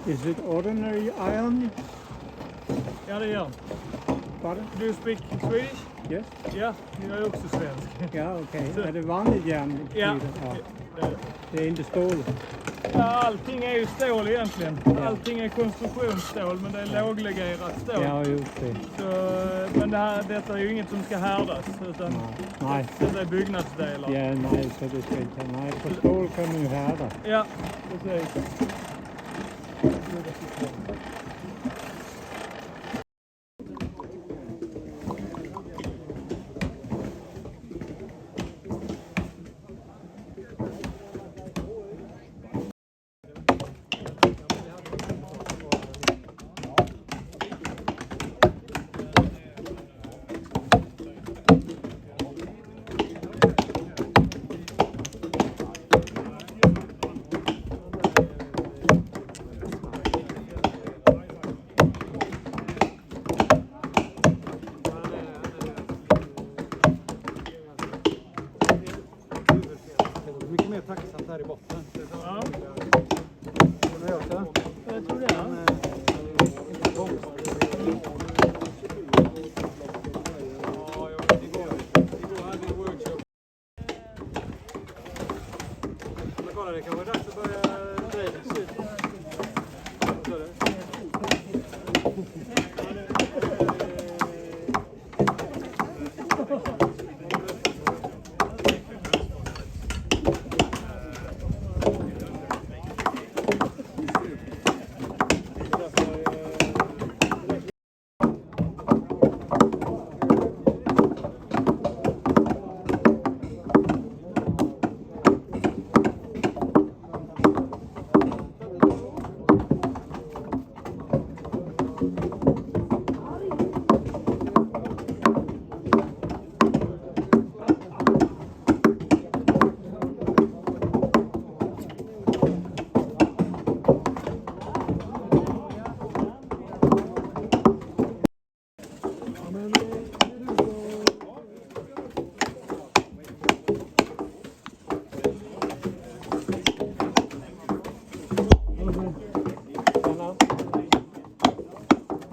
Is it ordinary iron? Ja, det gör. Pardon? Do you speak Swedish? Yes. Ja, jag är också svensk. Ja, okej. Är det vanligt järn? Ja. Det är inte stål? Ja, allting är ju stål egentligen. Ja. Allting är konstruktionsstål, men det är låglegerat stål. Ja, just det. Så, men detta är ju inget som ska härdas, utan Nej. detta är byggnadsdelar. Ja, nej, så det ska inte. Nej, på stål kan man ju härda. Ja, precis. Mycket mer tacksamt här i botten. Ja. Jag tror det. Kolla, det kan vara dags att börja driva ut.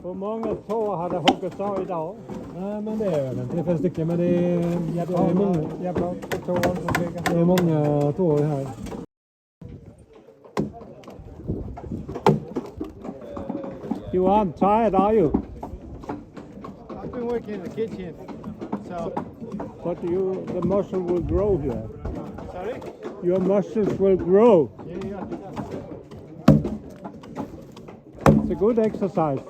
Hur många tår hade huggits av idag? Nej, men det är väl inte 3-5 stycken, men det är många. Jävla tår som ligger. Det är många tår här. Johan, tired are you? I've been working in the kitchen, so... But the muscle will grow here. Sorry? Your muscles will grow. Yeah. It's a good exercise.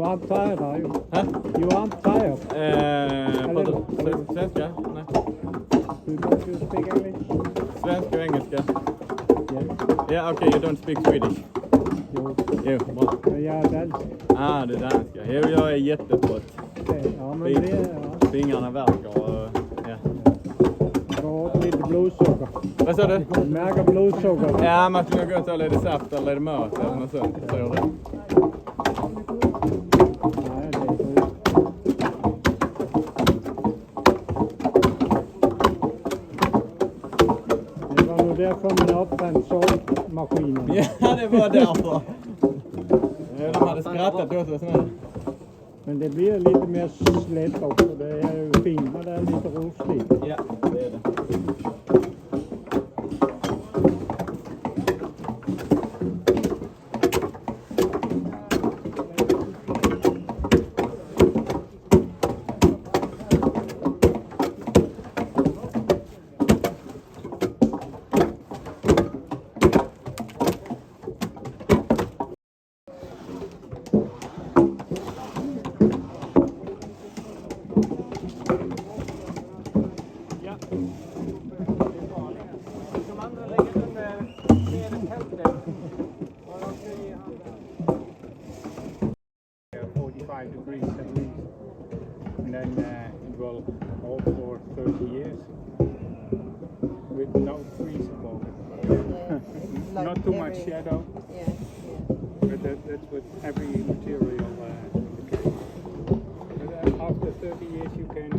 I'm tired, are you? Huh? You aren't tired. Svenska? Nej. Do you speak English? Svenska och engelska. Yes. Yeah, okay, you don't speak Swedish. Jo, bra. Jag är dansk. Ah, du är danska. Jo, jag är jättetrött. Ja, men det är... Fingrarna värker och... Ja. Jag har lite blodsocker. Vad sa du? Jag märker blodsocker. Ja, man skulle nog gå och ta lite saft eller lite mat eller något sånt. Tror du? Nej, det är sjukt. Det var nog därför man uppfann sågmaskinen. Ja, det var därför. Ja, de hade skrattat åt oss nu. Men det blir lite mer slätt också. Det är ju finnar där lite rostigt. Ja, det är det. De andra lägger under mer än hälften. 45 degrees at least. And then it will hold for 30 years. With no trees above it. Like Not too much every- shadow. Yeah, But that's with every material in the case. But after 30 years you can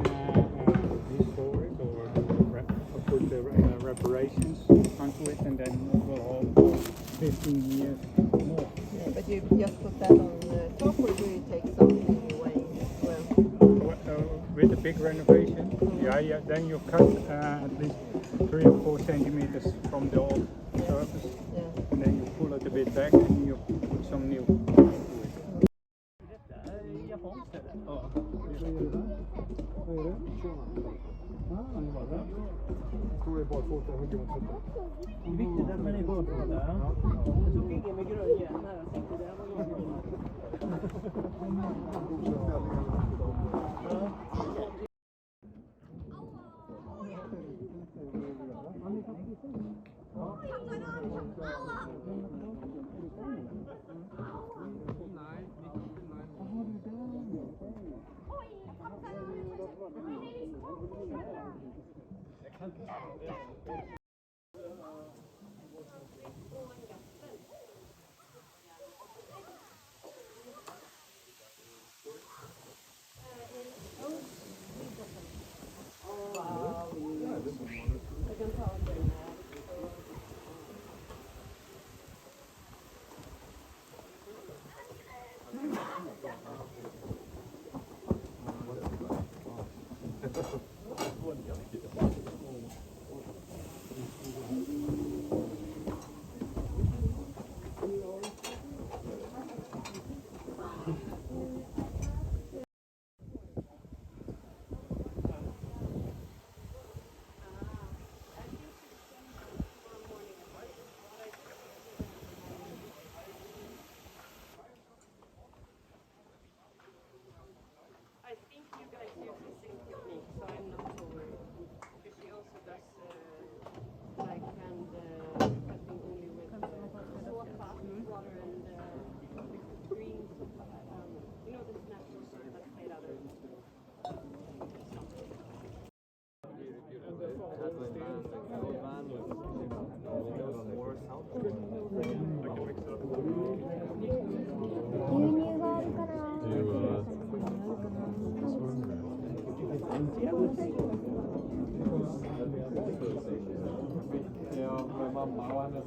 restore it or put the reparations onto it, and then it will hold for 15 years more. yeah. But you just put that on top, or do you take something away as well? With a big renovation, yeah, then you cut at least 3 or 4 centimeters from the old surface, Yeah. and then you pull it a bit back and you put some new into it. Detta är japanskt eller? Ja. Vad är det? Ah, det var det. Tror jag bara fota och hugga mot det. Det är viktigt att man är barfota. Så ligger med grön igen här. Jag tänkte det här var något. I think you guys use the same technique, so I'm not so worried. Because she also does like hand cutting only with sofa, water and green sofa. You know this natural sofa that's made out of something. Ja, med mamma och hennes